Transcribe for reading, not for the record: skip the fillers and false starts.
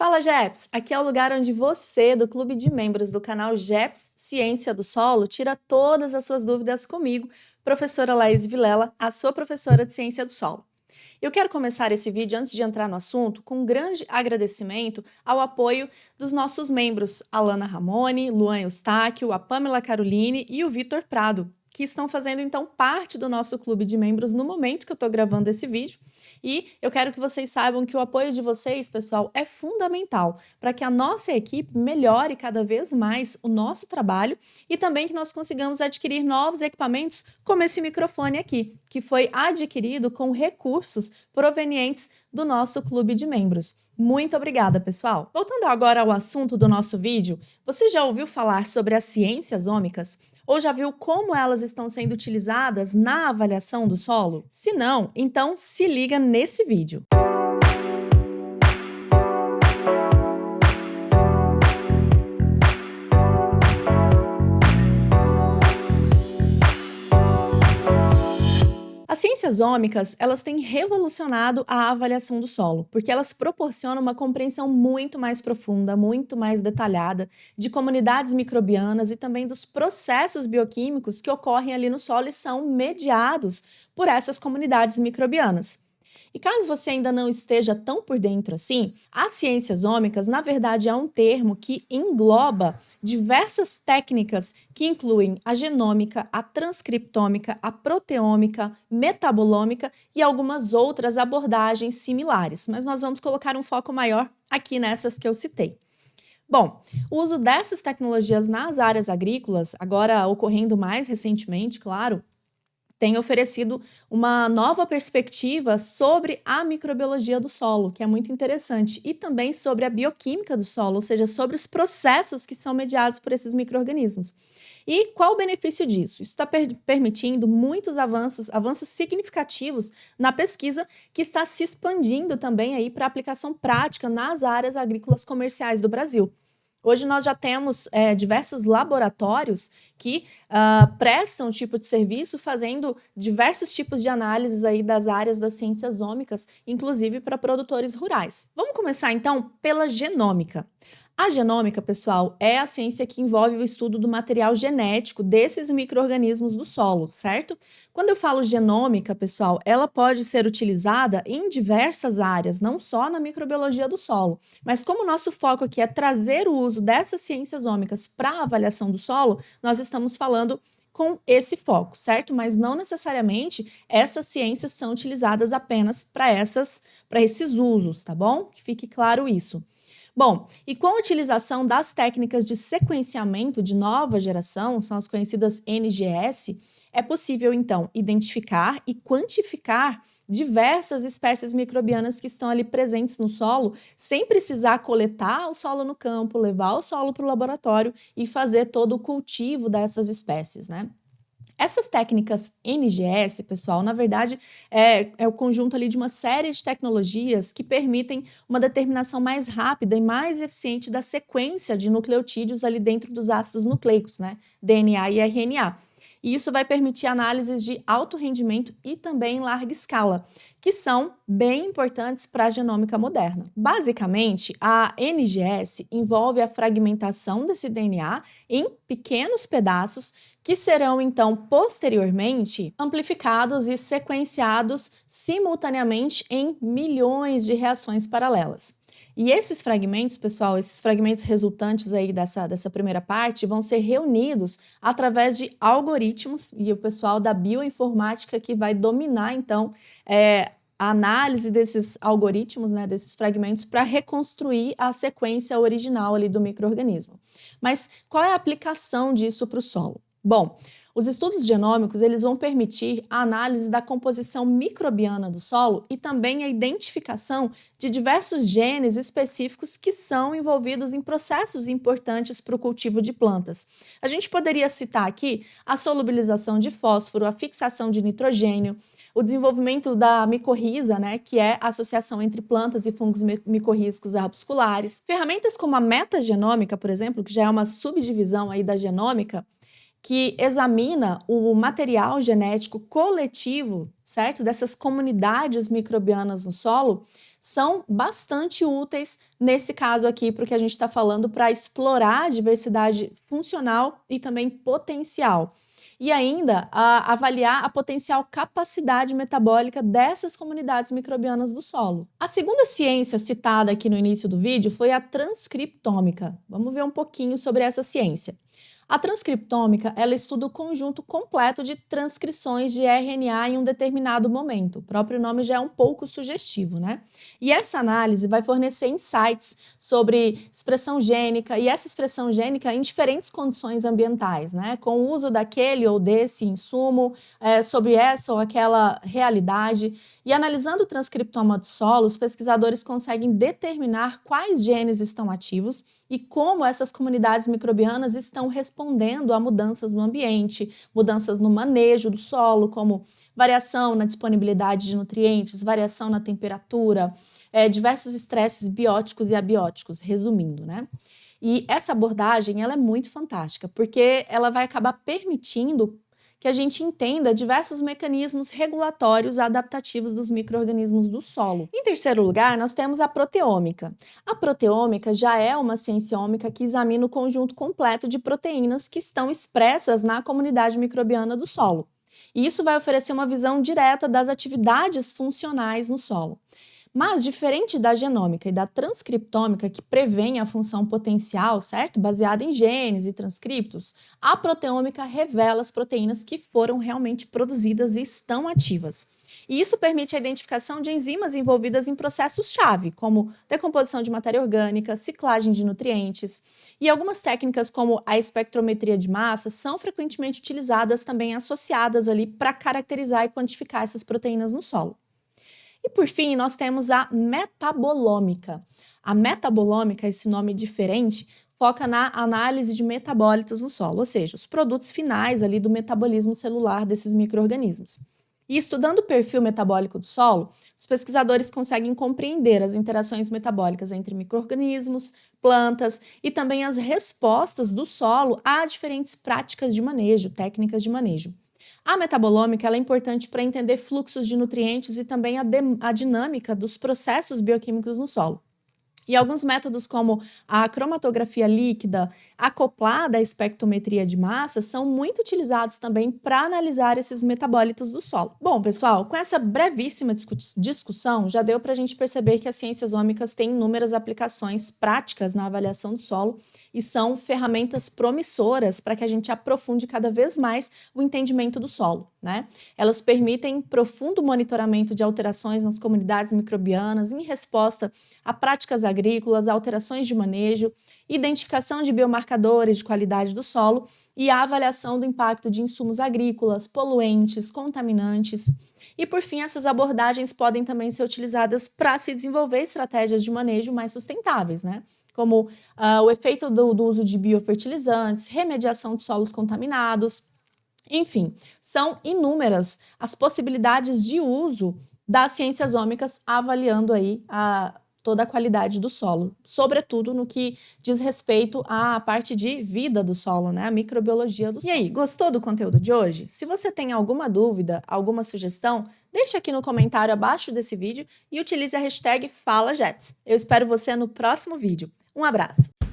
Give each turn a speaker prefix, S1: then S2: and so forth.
S1: Fala, Jeps! Aqui é o lugar onde você, do clube de membros do canal Jeps Ciência do Solo, tira todas as suas dúvidas comigo, professora Laís Vilela, a sua professora de Ciência do Solo. Eu quero começar esse vídeo, antes de entrar no assunto, com um grande agradecimento ao apoio dos nossos membros, Alana Ramone, Luan Eustáquio, a Pamela Caroline e o Vitor Prado, que estão fazendo então parte do nosso clube de membros no momento que eu estou gravando esse vídeo. E eu quero que vocês saibam que o apoio de vocês, pessoal, é fundamental para que a nossa equipe melhore cada vez mais o nosso trabalho e também que nós consigamos adquirir novos equipamentos, como esse microfone aqui, que foi adquirido com recursos provenientes do nosso clube de membros. Muito obrigada, pessoal! Voltando agora ao assunto do nosso vídeo, você já ouviu falar sobre as ciências ômicas? Ou já viu como elas estão sendo utilizadas na avaliação do solo? Se não, então se liga nesse vídeo. As ciências ômicas, elas têm revolucionado a avaliação do solo, porque elas proporcionam uma compreensão muito mais profunda, muito mais detalhada de comunidades microbianas e também dos processos bioquímicos que ocorrem ali no solo e são mediados por essas comunidades microbianas. E caso você ainda não esteja tão por dentro assim, as ciências ômicas, na verdade, é um termo que engloba diversas técnicas que incluem a genômica, a transcriptômica, a proteômica, metabolômica e algumas outras abordagens similares, mas nós vamos colocar um foco maior aqui nessas que eu citei. Bom, o uso dessas tecnologias nas áreas agrícolas, agora ocorrendo mais recentemente, claro, tem oferecido uma nova perspectiva sobre a microbiologia do solo, que é muito interessante, e também sobre a bioquímica do solo, ou seja, sobre os processos que são mediados por esses micro-organismos. E qual o benefício disso? Isso está permitindo muitos avanços significativos na pesquisa, que está se expandindo também aí para aplicação prática nas áreas agrícolas comerciais do Brasil. Hoje nós já temos diversos laboratórios que prestam tipo de serviço fazendo diversos tipos de análises aí das áreas das ciências ômicas, inclusive para produtores rurais. Vamos começar então pela genômica. A genômica, pessoal, é a ciência que envolve o estudo do material genético desses micro-organismos do solo, certo? Quando eu falo genômica, pessoal, ela pode ser utilizada em diversas áreas, não só na microbiologia do solo. Mas como o nosso foco aqui é trazer o uso dessas ciências ômicas para a avaliação do solo, nós estamos falando com esse foco, certo? Mas não necessariamente essas ciências são utilizadas apenas para esses usos, tá bom? Que fique claro isso. Bom, e com a utilização das técnicas de sequenciamento de nova geração, são as conhecidas NGS, é possível, então, identificar e quantificar diversas espécies microbianas que estão ali presentes no solo, sem precisar coletar o solo no campo, levar o solo para o laboratório e fazer todo o cultivo dessas espécies, né? Essas técnicas NGS, pessoal, na verdade, é o conjunto ali de uma série de tecnologias que permitem uma determinação mais rápida e mais eficiente da sequência de nucleotídeos ali dentro dos ácidos nucleicos, né? DNA e RNA. E isso vai permitir análises de alto rendimento e também em larga escala, que são bem importantes para a genômica moderna. Basicamente, a NGS envolve a fragmentação desse DNA em pequenos pedaços que serão então posteriormente amplificados e sequenciados simultaneamente em milhões de reações paralelas. E esses fragmentos, pessoal, esses fragmentos resultantes aí dessa primeira parte vão ser reunidos através de algoritmos, e o pessoal da bioinformática que vai dominar então a análise desses algoritmos, né, desses fragmentos, para reconstruir a sequência original ali do micro-organismo. Mas qual é a aplicação disso para o solo? Bom, os estudos genômicos eles vão permitir a análise da composição microbiana do solo e também a identificação de diversos genes específicos que são envolvidos em processos importantes para o cultivo de plantas. A gente poderia citar aqui a solubilização de fósforo, a fixação de nitrogênio, o desenvolvimento da micorriza, né, que é a associação entre plantas e fungos micorrízicos arbusculares. Ferramentas como a metagenômica, por exemplo, que já é uma subdivisão aí da genômica, que examina o material genético coletivo, certo? Dessas comunidades microbianas no solo, são bastante úteis nesse caso aqui, porque a gente está falando para explorar a diversidade funcional e também potencial. E ainda avaliar a potencial capacidade metabólica dessas comunidades microbianas do solo. A segunda ciência citada aqui no início do vídeo foi a transcriptômica. Vamos ver um pouquinho sobre essa ciência. A transcriptômica, ela estuda o conjunto completo de transcrições de RNA em um determinado momento. O próprio nome já é um pouco sugestivo, né? E essa análise vai fornecer insights sobre expressão gênica e essa expressão gênica em diferentes condições ambientais, né? Com o uso daquele ou desse insumo, sobre essa ou aquela realidade. E analisando o transcriptoma do solo, os pesquisadores conseguem determinar quais genes estão ativos e como essas comunidades microbianas estão respondendo a mudanças no ambiente, mudanças no manejo do solo, como variação na disponibilidade de nutrientes, variação na temperatura, diversos estresses bióticos e abióticos, resumindo, né? E essa abordagem, ela é muito fantástica, porque ela vai acabar permitindo que a gente entenda diversos mecanismos regulatórios adaptativos dos micro-organismos do solo. Em terceiro lugar, nós temos a proteômica. A proteômica já é uma ciência ômica que examina o conjunto completo de proteínas que estão expressas na comunidade microbiana do solo. E isso vai oferecer uma visão direta das atividades funcionais no solo. Mas, diferente da genômica e da transcriptômica, que prevêem a função potencial, certo? Baseada em genes e transcriptos, a proteômica revela as proteínas que foram realmente produzidas e estão ativas. E isso permite a identificação de enzimas envolvidas em processos-chave, como decomposição de matéria orgânica, ciclagem de nutrientes. E algumas técnicas, como a espectrometria de massa, são frequentemente utilizadas também associadas ali para caracterizar e quantificar essas proteínas no solo. E por fim, nós temos a metabolômica. A metabolômica, esse nome diferente, foca na análise de metabólitos no solo, ou seja, os produtos finais ali do metabolismo celular desses micro-organismos. E estudando o perfil metabólico do solo, os pesquisadores conseguem compreender as interações metabólicas entre micro-organismos, plantas e também as respostas do solo a diferentes práticas de manejo, técnicas de manejo. A metabolômica ela é importante para entender fluxos de nutrientes e também a dinâmica dos processos bioquímicos no solo. E alguns métodos como a cromatografia líquida acoplada à espectrometria de massa são muito utilizados também para analisar esses metabólitos do solo. Bom, pessoal, com essa brevíssima discussão, já deu para a gente perceber que as ciências ômicas têm inúmeras aplicações práticas na avaliação do solo e são ferramentas promissoras para que a gente aprofunde cada vez mais o entendimento do solo, né? Elas permitem profundo monitoramento de alterações nas comunidades microbianas em resposta a práticas agrícolas, alterações de manejo, identificação de biomarcadores de qualidade do solo e a avaliação do impacto de insumos agrícolas, poluentes, contaminantes. E, por fim, essas abordagens podem também ser utilizadas para se desenvolver estratégias de manejo mais sustentáveis, né? Como o efeito do uso de biofertilizantes, remediação de solos contaminados. Enfim, são inúmeras as possibilidades de uso das ciências ômicas avaliando aí toda a qualidade do solo, sobretudo no que diz respeito à parte de vida do solo, né? A microbiologia do solo. E aí, gostou do conteúdo de hoje? Se você tem alguma dúvida, alguma sugestão, deixa aqui no comentário abaixo desse vídeo e utilize a hashtag FalaJeps. Eu espero você no próximo vídeo. Um abraço!